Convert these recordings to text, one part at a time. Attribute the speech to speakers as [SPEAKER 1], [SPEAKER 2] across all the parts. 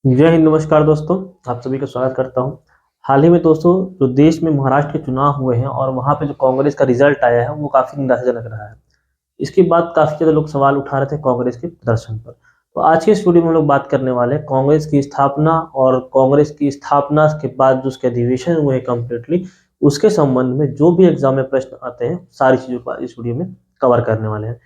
[SPEAKER 1] जय हिंद, नमस्कार दोस्तों। आप सभी का स्वागत करता हूं। हाल ही में दोस्तों जो देश में महाराष्ट्र के चुनाव हुए हैं और वहां पे जो कांग्रेस का रिजल्ट आया है वो काफी निराशाजनक रहा है। इसके बाद काफी ज्यादा लोग सवाल उठा रहे थे कांग्रेस के प्रदर्शन पर। तो आज के इस वीडियो में हम लोग बात करने वाले हैं कांग्रेस की स्थापना और कांग्रेस की स्थापना के बाद जो उसके अधिवेशन हुए हैं कम्प्लीटली उसके संबंध में जो भी एग्जाम में प्रश्न आते हैं सारी चीजों को इस वीडियो में कवर करने वाले हैं।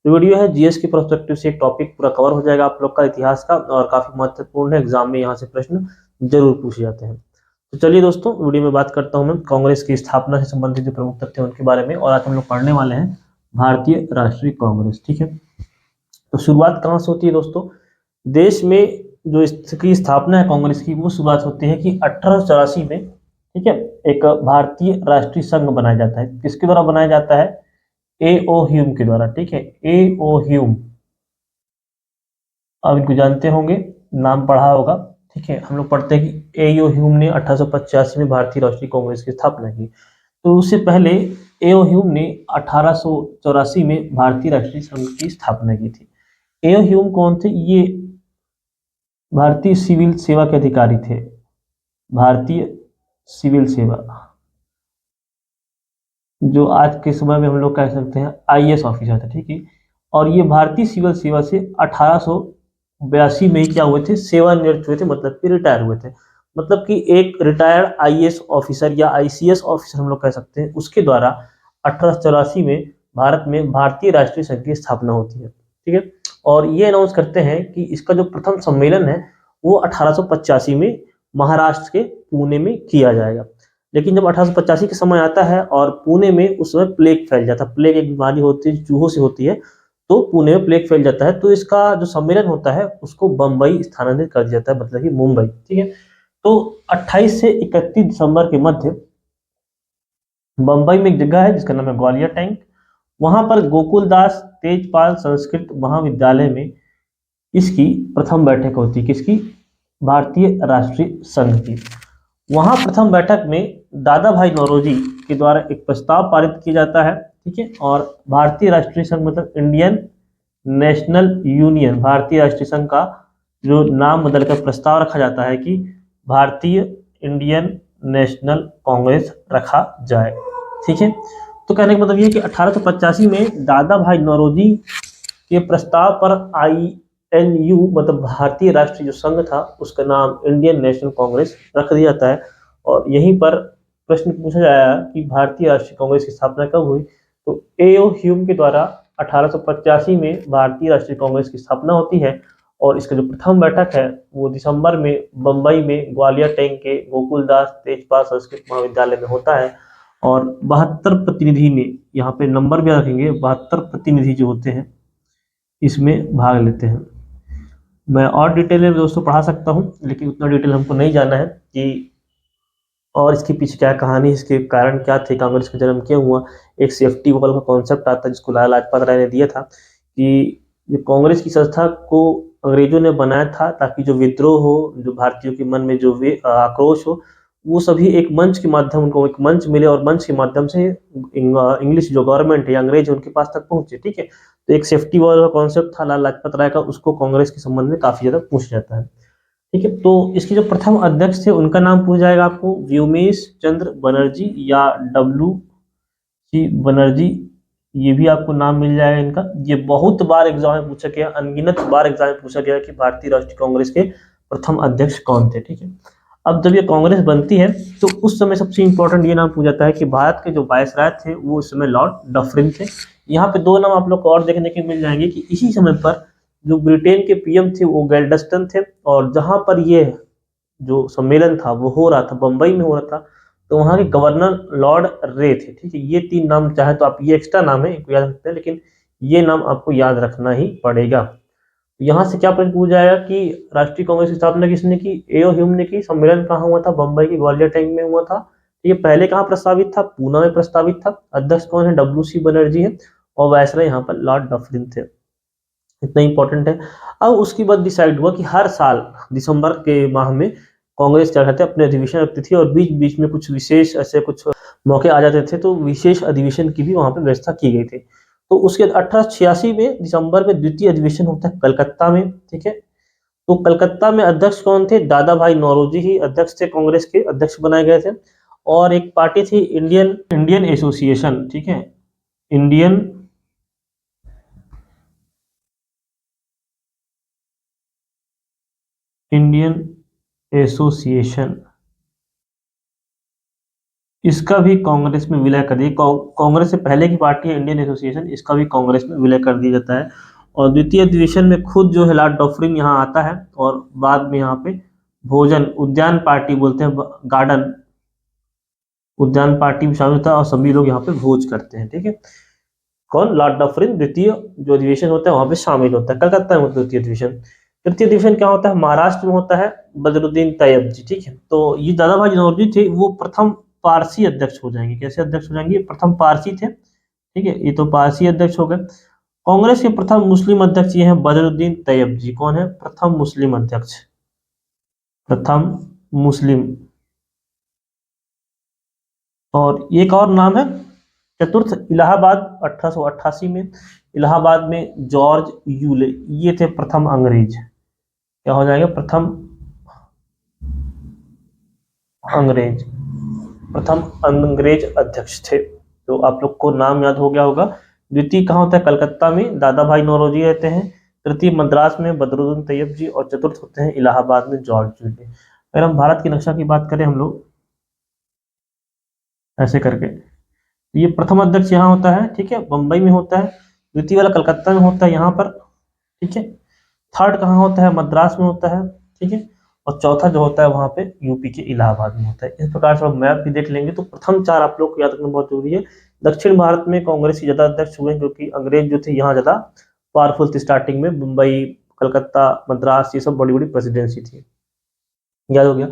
[SPEAKER 1] तो वीडियो है जीएस के पर्सपेक्टिव से एक टॉपिक पूरा कवर हो जाएगा आप लोग का इतिहास का, और काफी महत्वपूर्ण है, एग्जाम में यहाँ से प्रश्न जरूर पूछे जाते हैं। तो चलिए दोस्तों वीडियो में बात करता हूँ मैं कांग्रेस की स्थापना से संबंधित जो प्रमुख तथ्य हैं उनके बारे में, और आज हम लोग पढ़ने वाले हैं भारतीय राष्ट्रीय कांग्रेस। ठीक है, तो शुरुआत कहाँ से होती है दोस्तों? देश में जो इसकी स्थापना है कांग्रेस की वो शुरुआत होती है कि 1884 में, ठीक है, एक भारतीय राष्ट्रीय संघ बनाया जाता है। किसके द्वारा बनाया जाता है? ए ओ ह्यूम के द्वारा। ठीक है, ए ओ ह्यूम, आप इनको जानते होंगे, नाम पढ़ा होगा। ठीक है, हम लोग पढ़ते हैं कि ए ओ ह्यूम ने 1885 में भारतीय राष्ट्रीय कांग्रेस की स्थापना की। तो उससे पहले ए ओ ह्यूम ने 1884 में भारतीय राष्ट्रीय संघ की स्थापना की थी। ए ओ ह्यूम कौन थे? ये भारतीय सिविल सेवा के अधिकारी थे। भारतीय सिविल सेवा, जो आज के समय में हम लोग कह सकते हैं आईएएस ऑफिसर थे। ठीक है, और ये भारतीय सिविल सेवा से 1882 में ही क्या हुए थे? सेवानिवृत्त हुए थे, मतलब कि रिटायर हुए थे। मतलब कि एक रिटायर्ड आईएएस ऑफिसर या आईसीएस ऑफिसर हम लोग कह सकते हैं, उसके द्वारा 1884 में भारत में भारतीय राष्ट्रीय संघ की स्थापना होती है। ठीक है, और ये अनाउंस करते हैं कि इसका जो प्रथम सम्मेलन है वो 1885 में महाराष्ट्र के पुणे में किया जाएगा। लेकिन जब 1885 के समय आता है और पुणे में उस समय प्लेग फैल जाता है। प्लेग एक बीमारी होती है, चूहों से होती है, तो पुणे में प्लेग फैल जाता है। तो इसका जो सम्मेलन होता है उसको बम्बई स्थानांतरित कर दिया जाता है, मतलब कि मुंबई। ठीक है, तो 28 से 31 दिसंबर के मध्य बम्बई में एक जगह है जिसका नाम है ग्वालियर टैंक। वहां पर गोकुलदास तेजपाल संस्कृत महाविद्यालय में इसकी प्रथम बैठक होती है। किसकी? भारतीय राष्ट्रीय संघ की। वहां प्रथम बैठक में दादा भाई नौरोजी के द्वारा एक प्रस्ताव पारित किया जाता है। ठीक है, और भारतीय राष्ट्रीय संघ मतलब इंडियन नेशनल यूनियन, भारतीय राष्ट्रीय संघ का जो नाम बदलकर प्रस्ताव रखा जाता है कि भारतीय इंडियन नेशनल कांग्रेस रखा जाए। ठीक है, तो कहने का मतलब ये है कि 1885 में दादा भाई नौरोजी के प्रस्ताव पर INU मतलब भारतीय राष्ट्रीय जो संघ था उसका नाम इंडियन नेशनल कांग्रेस रख दिया जाता है। और यहीं पर प्रश्न पूछा जाएगा कि भारतीय राष्ट्रीय कांग्रेस की स्थापना कब हुई? तो A.O. ह्यूम के द्वारा 1885 में भारतीय राष्ट्रीय कांग्रेस की स्थापना होती है, और इसका जो प्रथम बैठक है वो दिसंबर में बम्बई में ग्वालियर टैंक के गोकुलदास तेजपाल संस्कृत महाविद्यालय में होता है। और 72 प्रतिनिधि ने, यहाँ पे नंबर भी रखेंगे, 72 प्रतिनिधि जो होते हैं इसमें भाग लेते हैं। मैं और डिटेल में दोस्तों पढ़ा सकता हूँ, लेकिन उतना डिटेल हमको नहीं जाना है कि और इसके पीछे क्या कहानी, इसके कारण क्या थे, कांग्रेस का जन्म क्यों हुआ। एक सेफ्टी वॉल का कॉन्सेप्ट आता है जिसको लाला लाजपत राय ने दिया था कि जो कांग्रेस की संस्था को अंग्रेजों ने बनाया था ताकि जो विद्रोह हो, जो भारतीयों के मन में जो आक्रोश हो, वो सभी एक मंच के माध्यम, उनको एक मंच मिले और मंच के माध्यम से इंग्लिश जो गवर्नमेंट है, अंग्रेज उनके पास तक पहुंचे। ठीक है, तो एक सेफ्टी वॉल का कॉन्सेप्ट था लाला लाजपत राय का, उसको कांग्रेस के संबंध में काफी ज्यादा पूछा जाता है। ठीक है, तो इसके जो प्रथम अध्यक्ष थे उनका नाम पूछा जाएगा आपको, व्योमेश चंद्र बनर्जी या WC बनर्जी, ये भी आपको नाम मिल जाएगा इनका। ये बहुत बार एग्जाम में पूछा गया, अनगिनत बार एग्जाम में पूछा गया कि भारतीय राष्ट्रीय कांग्रेस के प्रथम अध्यक्ष कौन थे। ठीक है, अब जब ये कांग्रेस बनती है तो उस समय सबसे इंपॉर्टेंट ये नाम पूछा जाता है कि भारत के जो वायसराय थे वो उस समय लॉर्ड डफरिन थे। यहाँ पे दो नाम आप लोग को और देखने के मिल जाएंगे कि इसी समय पर जो ब्रिटेन के PM थे वो गैल्डस्टन थे, और जहां पर ये जो सम्मेलन था वो हो रहा था बंबई में हो रहा था, तो वहां के गवर्नर लॉर्ड रे थे। ठीक है, ये तीन नाम चाहे तो आप, ये एक्स्ट्रा नाम है, इनको याद रखते हैं, लेकिन ये नाम आपको याद रखना ही पड़ेगा। यहाँ से क्या प्रश्न पूछा जाएगा कि राष्ट्रीय कांग्रेस की स्थापना किसने की? A.O. ह्यूम ने की। सम्मेलन कहाँ हुआ था? बंबई के ग्वालियर टैंक में हुआ था। ये पहले कहाँ प्रस्तावित था? पूना में प्रस्तावित था। अध्यक्ष कौन है? WC बनर्जी है, और वायसराय यहाँ पर लॉर्ड डफरिन थे। इतना इंपॉर्टेंट है। अब उसके बाद डिसाइड हुआ कि हर साल दिसंबर के माह में कांग्रेस क्या कहते हैं अपने अधिवेशन रखती थी, और बीच बीच में कुछ विशेष ऐसे कुछ मौके आ जाते थे, तो विशेष अधिवेशन की भी वहां पे व्यवस्था की गई थी। तो उसके 1886 में दिसंबर में द्वितीय अधिवेशन होता है कलकत्ता में। ठीक है, तो कलकत्ता में अध्यक्ष कौन थे? दादा भाई नौरोजी ही अध्यक्ष थे, कांग्रेस के अध्यक्ष बनाए गए थे। और एक पार्टी थी इंडियन इंडियन एसोसिएशन, ठीक है, इंडियन इंडियन एसोसिएशन, इसका भी कांग्रेस में विलय कर दिया। कांग्रेस से पहले की पार्टी है इंडियन एसोसिएशन, इसका भी कांग्रेस में विलय कर दिया जाता है। और द्वितीय अधिवेशन में खुद जो है लॉर्ड डफरिन यहाँ आता है, और बाद में यहाँ पे भोजन उद्यान पार्टी बोलते हैं, गार्डन उद्यान पार्टी में शामिल होता है, और सभी लोग यहाँ पे भोज करते हैं, ठीक है। कौन? लॉर्ड डफरिन द्वितीय जो अधिवेशन होता है वहां पे शामिल होता है। कलकत्ता में द्वितीय अधिवेशन। तृतीय अधिवेशन क्या होता है? महाराष्ट्र में होता है, बदरुद्दीन तैयब जी, ठीक है। तो ये दादा भाई नौरोजी थे, वो प्रथम पारसी अध्यक्ष हो जाएंगे। कैसे अध्यक्ष हो जाएंगे? प्रथम पारसी थे, ठीक है, ये तो पारसी अध्यक्ष हो गए। कांग्रेस के प्रथम मुस्लिम अध्यक्ष ये हैं बदरुद्दीन तैयब जी। कौन है? प्रथम मुस्लिम अध्यक्ष, प्रथम मुस्लिम। और एक और नाम है चतुर्थ इलाहाबाद, 1888 में इलाहाबाद में जॉर्ज यूले, ये थे प्रथम अंग्रेज। क्या हो जाएगा? प्रथम अंग्रेज, प्रथम अंग्रेज अध्यक्ष थे। तो आप लोग को नाम याद हो गया होगा। द्वितीय कहाँ होता है? कलकत्ता में दादा भाई नौरोजी रहते हैं। तृतीय मद्रास में बदरुद्दीन तैयब जी, और चतुर्थ होते हैं इलाहाबाद में जॉर्ज यूले। अगर हम भारत की नक्शा की बात करें हम लोग ऐसे करके, तो ये प्रथम अध्यक्ष यहाँ होता है, ठीक है, बंबई में होता है। द्वितीय वाला कलकत्ता में होता है यहाँ पर, ठीक है। थर्ड कहाँ होता है? मद्रास में होता है, ठीक है। और चौथा जो होता है वहां पे यूपी के इलाहाबाद में होता है। इस प्रकार से आप मैप भी देख लेंगे तो प्रथम चार आप लोग को याद रखना बहुत जरूरी है। दक्षिण भारत में कांग्रेस के ज्यादा अध्यक्ष हुए क्योंकि अंग्रेज जो थे यहाँ ज्यादा पावरफुल थी स्टार्टिंग में। मुंबई, कलकत्ता, मद्रास, ये सब बड़ी बड़ी प्रेसिडेंसी थी। याद हो गया।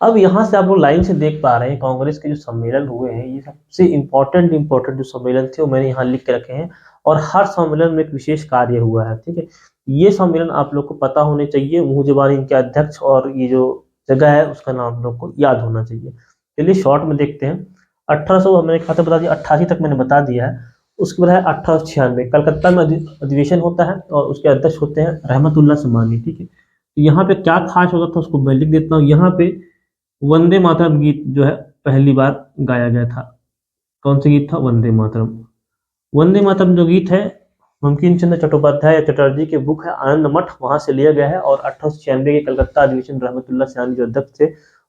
[SPEAKER 1] अब यहाँ से आप लोग लाइन से देख पा रहे हैं कांग्रेस के जो सम्मेलन हुए हैं, ये सबसे इंपॉर्टेंट जो सम्मेलन थे वो मैंने यहाँ लिख के रखे हैं। और हर सम्मेलन में एक विशेष कार्य हुआ है, ठीक है। ये सम्मेलन आप लोग को पता होने चाहिए, मुंह जुबानी इनके अध्यक्ष और ये जो जगह है उसका नाम आप लोग को याद होना चाहिए। चलिए शॉर्ट में देखते हैं। 1800 मैंने खाता बता दिया, 88 तक मैंने बता दिया है। उसके बाद है 1896 कलकत्ता में अधिवेशन होता है, और उसके अध्यक्ष होते हैं रहमतुल्लाह समानी, ठीक है। तो यहाँ पे क्या खास होता था उसको मैं लिख देता हूँ। यहाँ पे वंदे मातरम गीत जो है पहली बार गाया गया था। कौन सा गीत था? वंदे मातरम। वंदे मातरम जो गीत है बंकिम चंद्र चट्टोपाध्याय या चटर्जी के बुक है आनंद मठ, वहां से लिया गया है। और 1896 के कलकत्ता अधिवेशन रहमतुल्लाह सयानी जो अध्यक्ष थे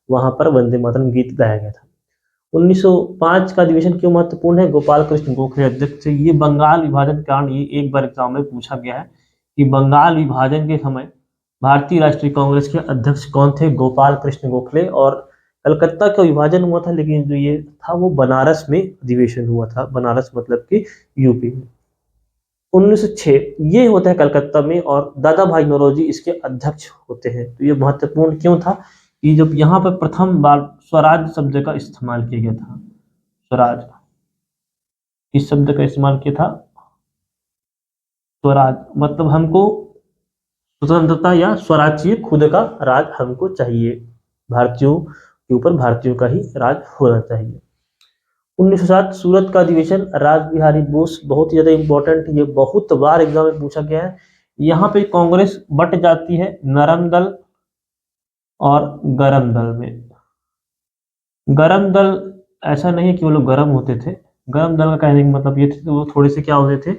[SPEAKER 1] वहां पर वंदे मातरम गीत गाया गया था। 1905 का अधिवेशन क्यों महत्वपूर्ण है? गोपाल कृष्ण गोखले अध्यक्ष थे। ये बंगाल विभाजन के कारण ये एक बार एग्जाम में पूछा गया है कि बंगाल विभाजन के समय भारतीय राष्ट्रीय कांग्रेस के अध्यक्ष कौन थे? गोपाल कृष्ण गोखले। और कलकत्ता का विभाजन हुआ था, लेकिन जो ये था वो बनारस में अधिवेशन हुआ था। बनारस मतलब कि यूपी में। 1906 ये होता है कलकत्ता में, और दादा भाई नौरोजी इसके अध्यक्ष होते हैं। तो ये महत्वपूर्ण क्यों था कि जब यहाँ पर प्रथम बार स्वराज शब्द का इस्तेमाल किया गया था। स्वराज, इस शब्द का इस्तेमाल किया था। स्वराज मतलब हमको स्वतंत्रता या स्वराज चाहिए, खुद का राज हमको चाहिए। भारतीयों के ऊपर भारतीयों का ही राज होना चाहिए। 1907 सूरत का अधिवेशन, राज बिहारी बोस, बहुत ही ज्यादा इंपॉर्टेंट, ये बहुत बार एग्जाम में पूछा गया है। यहाँ पे कांग्रेस बट जाती है नरम दल और गरम दल में। गरम दल ऐसा नहीं है कि वो लोग गर्म होते थे, गरम दल का कहने का मतलब ये थे वो थोड़े से क्या होते थे,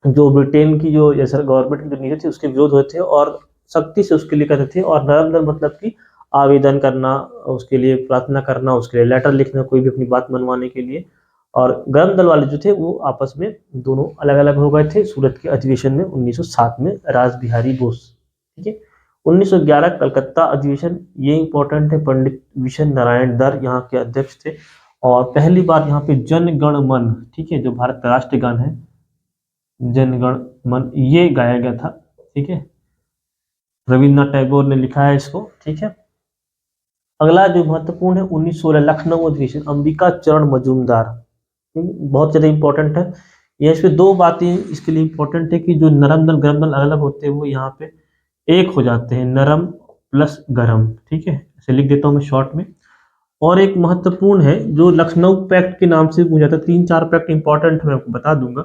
[SPEAKER 1] जो ब्रिटेन की जो जैसा गवर्नमेंट की जो नीति थी उसके विरोध होते थे और सख्ती से उसके लिए करते थे। और नरम दल मतलब कि आवेदन करना, उसके लिए प्रार्थना करना, उसके लिए लेटर लिखना, कोई भी अपनी बात मनवाने के लिए। और गर्म दल वाले जो थे वो आपस में दोनों अलग अलग हो गए थे सूरत के अधिवेशन में 1907 में, राज बिहारी बोस, ठीक है। 1911 कलकत्ता अधिवेशन, ये इंपॉर्टेंट है, पंडित विशन नारायण दर यहाँ के अध्यक्ष थे। और पहली बार यहाँ पे जन गण मन, ठीक है, जो भारत का राष्ट्रगान है जनगण मन, ये गाया गया था, ठीक है। रविन्द्रनाथ टैगोर ने लिखा है इसको, ठीक है। अगला जो महत्वपूर्ण है 1916 लखनऊ अधिवेशन, अंबिका चरण मजूमदार, बहुत ज्यादा इंपॉर्टेंट है। ये इस पे दो बातें इसके लिए इंपॉर्टेंट है कि जो नरम दल गरम दल अलग अलग होते हैं वो यहाँ पे एक हो जाते हैं, नरम प्लस गरम, ठीक है। ऐसे लिख देता हूँ मैं शॉर्ट में। और एक महत्वपूर्ण है जो लखनऊ पैक्ट के नाम से पूछा जाता है, 3-4 पैक्ट इंपॉर्टेंट मैं आपको बता दूंगा।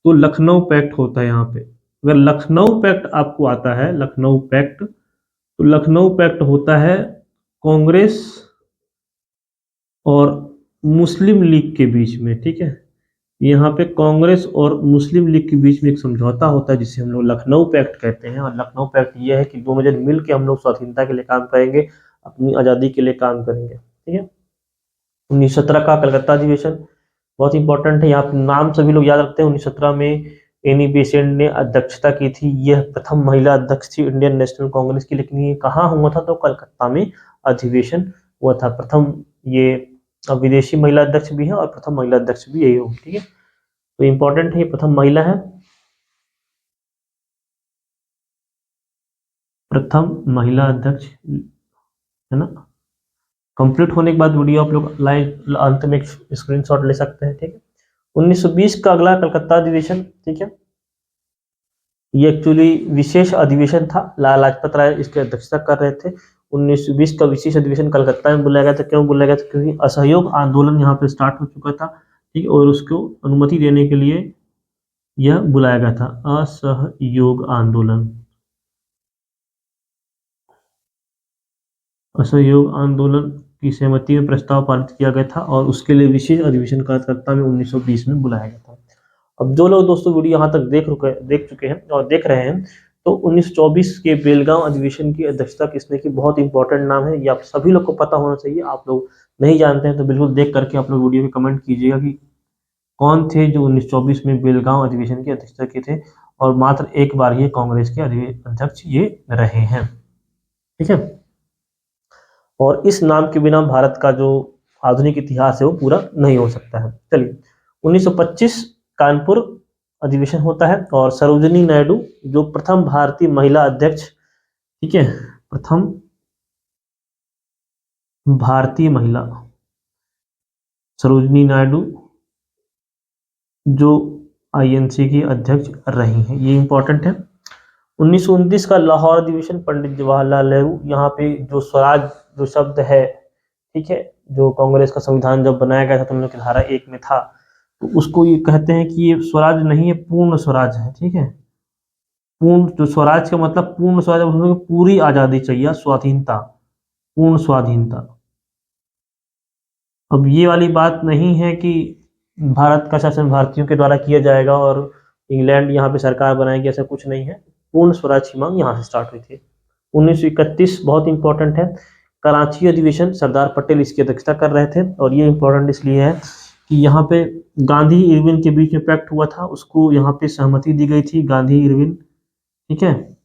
[SPEAKER 1] तो लखनऊ पैक्ट होता है यहाँ पे, अगर लखनऊ पैक्ट आपको आता है, लखनऊ पैक्ट, तो लखनऊ पैक्ट होता है कांग्रेस और मुस्लिम लीग के बीच में, ठीक है। यहाँ पे कांग्रेस और मुस्लिम लीग के बीच में एक समझौता होता है जिसे हम लोग लखनऊ पैक्ट कहते हैं। और लखनऊ पैक्ट ये है कि दोनों जन मिल के हम लोग स्वाधीनता के लिए काम करेंगे, अपनी आज़ादी के लिए काम करेंगे, ठीक है। 1917 का कलकत्ता अधिवेशन बहुत इंपॉर्टेंट है, यहाँ पे नाम सभी लोग याद रखते हैं। 1917 में एनी बेसेंट ने अध्यक्षता की थी, यह प्रथम महिला अध्यक्ष थी इंडियन नेशनल कांग्रेस की। लेकिन ये कहाँ हुआ था, तो कलकत्ता में अधिवेशन हुआ था प्रथम। ये विदेशी महिला अध्यक्ष भी है और प्रथम महिला अध्यक्ष भी यही हो, ठीक है। तो इंपॉर्टेंट है, ये प्रथम महिला है, प्रथम महिला अध्यक्ष, है ना। कंप्लीट होने के बाद वीडियो आप लोग लाइव अंत में स्क्रीनशॉट ले सकते हैं, ठीक है। 1920 का अगला कलकत्ता अधिवेशन, ठीक है। ये एक्चुअली विशेष अधिवेशन था, लाला लाजपत राय इसकी अध्यक्षता कर रहे थे। 1920 का विशेष अधिवेशन कलकत्ता में बुलाया गया था। क्यों बुलाया गया था? क्योंकि असहयोग आंदोलन यहाँ पे स्टार्ट हो चुका था, ठीक है, और उसको अनुमति देने के लिए यह बुलाया गया था, असहयोग आंदोलन। असहयोग आंदोलन की सहमति में प्रस्ताव पारित किया गया था और उसके लिए विशेष अधिवेशन कलकत्ता में 1920 में बुलाया गया था। अब जो लोग दोस्तों वीडियो यहाँ तक देख चुके हैं और देख रहे हैं, तो 1924 के बेलगांव अधिवेशन की अध्यक्षता किसने की? बहुत इंपॉर्टेंट नाम है, ये आप सभी लोग को पता होना चाहिए। आप लोग नहीं जानते हैं तो बिल्कुल देख करके आप लोग वीडियो में कमेंट कीजिएगा कि कौन थे जो 1924 में बेलगांव अधिवेशन की अध्यक्षता किए थे। और मात्र एक बार ये कांग्रेस के अध्यक्ष ये रहे हैं, ठीक है। और इस नाम के बिना भारत का जो आधुनिक इतिहास है वो पूरा नहीं हो सकता है। चलिए, 1925 कानपुर अधिवेशन होता है और सरोजिनी नायडू जो प्रथम भारतीय महिला अध्यक्ष, ठीक है, प्रथम भारतीय महिला सरोजिनी नायडू जो आईएनसी की अध्यक्ष रही हैं, ये इंपॉर्टेंट है। 1929 का लाहौर अधिवेशन, पंडित जवाहरलाल नेहरू, यहाँ पे जो स्वराज जो शब्द है, ठीक है, जो कांग्रेस का संविधान जब बनाया गया था तो हम लोग की धारा 1 में था, तो उसको ये कहते हैं कि ये स्वराज नहीं है, पूर्ण स्वराज है, ठीक है। पूर्ण जो स्वराज का मतलब पूर्ण स्वराज, उसमें पूरी आजादी चाहिए, स्वाधीनता, पूर्ण स्वाधीनता। अब ये वाली बात नहीं है कि भारत का शासन भारतीयों के द्वारा किया जाएगा और इंग्लैंड यहाँ पे सरकार बनाएगी, ऐसा कुछ नहीं है। पूर्ण स्वराज की मांग यहाँ से स्टार्ट हुई थी। 1931 बहुत इंपॉर्टेंट है, कराची अधिवेशन, सरदार पटेल इसकी अध्यक्षता कर रहे थे। और ये इंपॉर्टेंट इसलिए है कि यहाँ पे गांधी इरविन के बीच में पैक्ट हुआ था, उसको यहाँ पे सहमति दी गई थी, गांधी इरविन, ठीक है।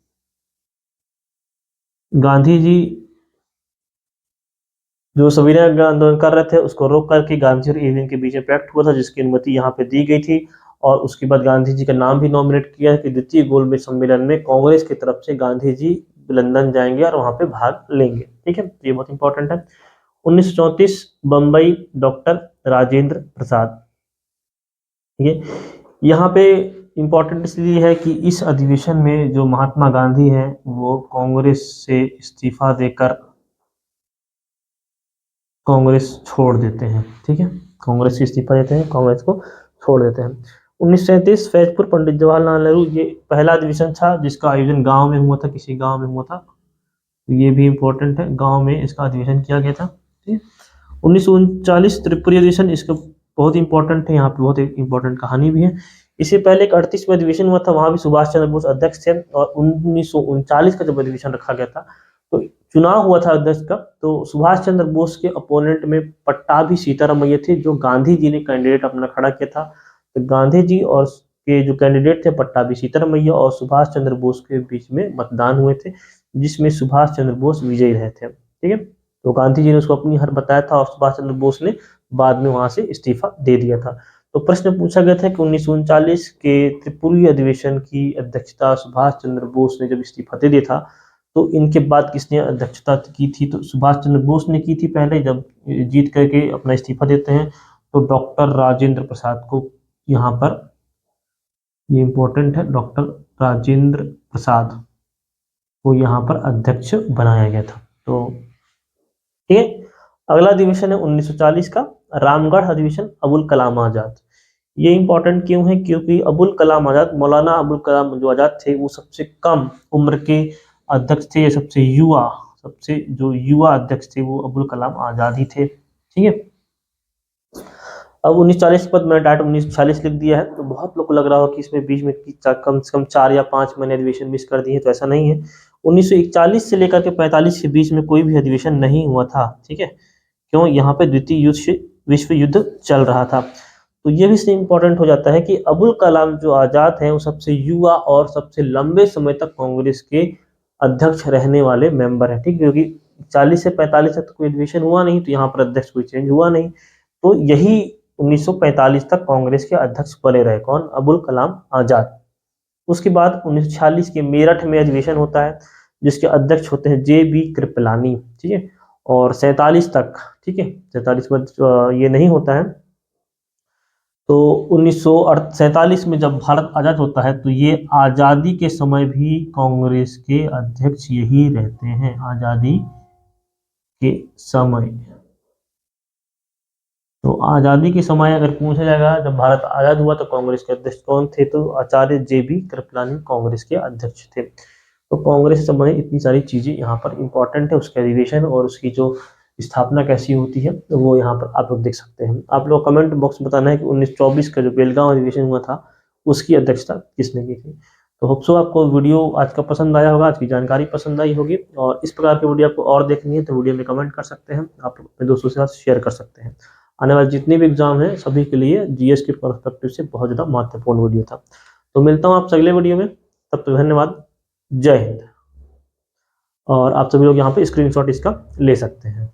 [SPEAKER 1] गांधी जी जो सविनय आंदोलन कर रहे थे उसको रोक करके गांधी और इरविन के बीच में पैक्ट हुआ था, जिसकी अनुमति यहाँ पे दी गई थी। और उसके बाद गांधी जी का नाम भी नॉमिनेट किया कि द्वितीय गोलमेज सम्मेलन में कांग्रेस की तरफ से गांधी जी लंदन जाएंगे और वहां पे भाग लेंगे, ठीक है। ये बहुत इंपॉर्टेंट है। 1934 बम्बई, डॉक्टर राजेंद्र प्रसाद, ठीक है। यहाँ पे इंपॉर्टेंट इसलिए है कि इस अधिवेशन में जो महात्मा गांधी हैं वो कांग्रेस से इस्तीफा देकर कांग्रेस छोड़ देते हैं, ठीक है। कांग्रेस से इस्तीफा देते हैं, कांग्रेस को छोड़ देते हैं। 1937 फैजपुर, पंडित जवाहरलाल नेहरू, ये पहला अधिवेशन था जिसका आयोजन गांव में हुआ था, किसी गांव में हुआ था, तो ये भी इंपॉर्टेंट है, गांव में इसका अधिवेशन किया गया था, ठीक है। 1939 त्रिपुरी अधिवेशन, इसका बहुत इंपॉर्टेंट है, यहाँ पे बहुत इंपॉर्टेंट कहानी भी है। इससे पहले एक 38 में अधिवेशन हुआ था, वहां भी सुभाष चंद्र बोस अध्यक्ष थे। और 1939 का जब अधिवेशन रखा गया था तो चुनाव हुआ था अध्यक्ष का, तो सुभाष चंद्र बोस के अपोनेंट में पट्टाभी सीतारामैया थे, जो गांधी जी ने कैंडिडेट अपना खड़ा किया था। तो गांधी जी और के जो कैंडिडेट थे पट्टाभी सीतारामैया और सुभाष चंद्र बोस के बीच में मतदान हुए थे, जिसमें सुभाष चंद्र बोस विजयी रहे थे, ठीक है। तो गांधी जी ने उसको अपनी हार बताया था और सुभाष चंद्र बोस ने बाद में वहां से इस्तीफा दे दिया था। तो प्रश्न पूछा गया था कि 1939 के त्रिपुरी अधिवेशन की अध्यक्षता सुभाष चंद्र बोस ने जब इस्तीफा दे दिया था, तो इनके बाद किसने अध्यक्षता की थी? तो सुभाष चंद्र बोस ने की थी पहले, जब जीत करके अपना इस्तीफा देते हैं तो डॉक्टर राजेंद्र प्रसाद को यहाँ पर, ये इंपॉर्टेंट है, डॉक्टर राजेंद्र प्रसाद को यहाँ पर अध्यक्ष बनाया गया था। तो ठीक है, अगला अधिवेशन है 1940 का रामगढ़ अधिवेशन, अबुल कलाम आजाद। ये इंपॉर्टेंट क्यों है? क्योंकि अबुल कलाम आजाद, मौलाना अबुल कलाम जो आजाद थे, वो सबसे कम उम्र के अध्यक्ष थे, सबसे जो युवा अध्यक्ष थे वो अबुल कलाम आजाद ही थे। ठीक है। अब 1940 पद मैंने डायरेक्ट 1940 लिख दिया है, तो बहुत लोग को लग रहा हो कि इसमें बीच में कम से कम 4 या 5 महीने अधिवेशन मिस कर दिए, तो ऐसा नहीं है। 1941 से लेकर के 45 के बीच में कोई भी अधिवेशन नहीं हुआ था। ठीक है। क्यों? यहाँ पे द्वितीय विश्व युद्ध चल रहा था। तो ये भी इसलिए इम्पोर्टेंट हो जाता है कि अबुल कलाम जो आजाद हैं वो सबसे युवा और सबसे लंबे समय तक कांग्रेस के अध्यक्ष रहने वाले मेंबर हैं। ठीक है, क्योंकि 40 से 45 तक कोई अधिवेशन हुआ नहीं, तो यहाँ पर अध्यक्ष कोई चेंज हुआ नहीं, तो यही 1945 तक कांग्रेस के अध्यक्ष बने रहे। कौन? अबुल कलाम आजाद। उसके बाद 1946 के मेरठ में अधिवेशन होता है, जिसके अध्यक्ष होते हैं जे.बी. कृपलानी। ठीक है। और 47 तक, ठीक है, 47 में ये नहीं होता है। तो 1947 में जब भारत आजाद होता है, तो ये आजादी के समय भी कांग्रेस के अध्यक्ष यही रहते हैं। आजादी के समय, तो आजादी के समय अगर पूछा जाएगा जब भारत आजाद हुआ तो कांग्रेस के अध्यक्ष कौन थे, तो आचार्य जे.बी. कृपलानी कांग्रेस के अध्यक्ष थे। तो कांग्रेस से संबंधित इतनी सारी चीजें यहाँ पर इंपॉर्टेंट है, उसके अधिवेशन और उसकी जो स्थापना कैसी होती है, तो वो यहाँ पर आप लोग देख सकते हैं। आप लोग कमेंट बॉक्स में बताना है कि 1924 का जो बेलगांव अधिवेशन हुआ था, उसकी अध्यक्षता किसने की थी। तो होप सो आपको वीडियो आज का पसंद आया होगा, आज की जानकारी पसंद आई होगी, और इस प्रकार की वीडियो आपको और देखनी है तो वीडियो में कमेंट कर सकते हैं, आप अपने दोस्तों के साथ शेयर कर सकते हैं। आने वाले जितने भी एग्जाम हैं सभी के लिए जीएस के पर्सपेक्टिव से बहुत ज़्यादा महत्वपूर्ण वीडियो था। तो मिलता हूँ आपसे अगले वीडियो में, तब तक धन्यवाद। जय हिंद। और आप सभी लोग यहाँ पे स्क्रीनशॉट इसका ले सकते हैं।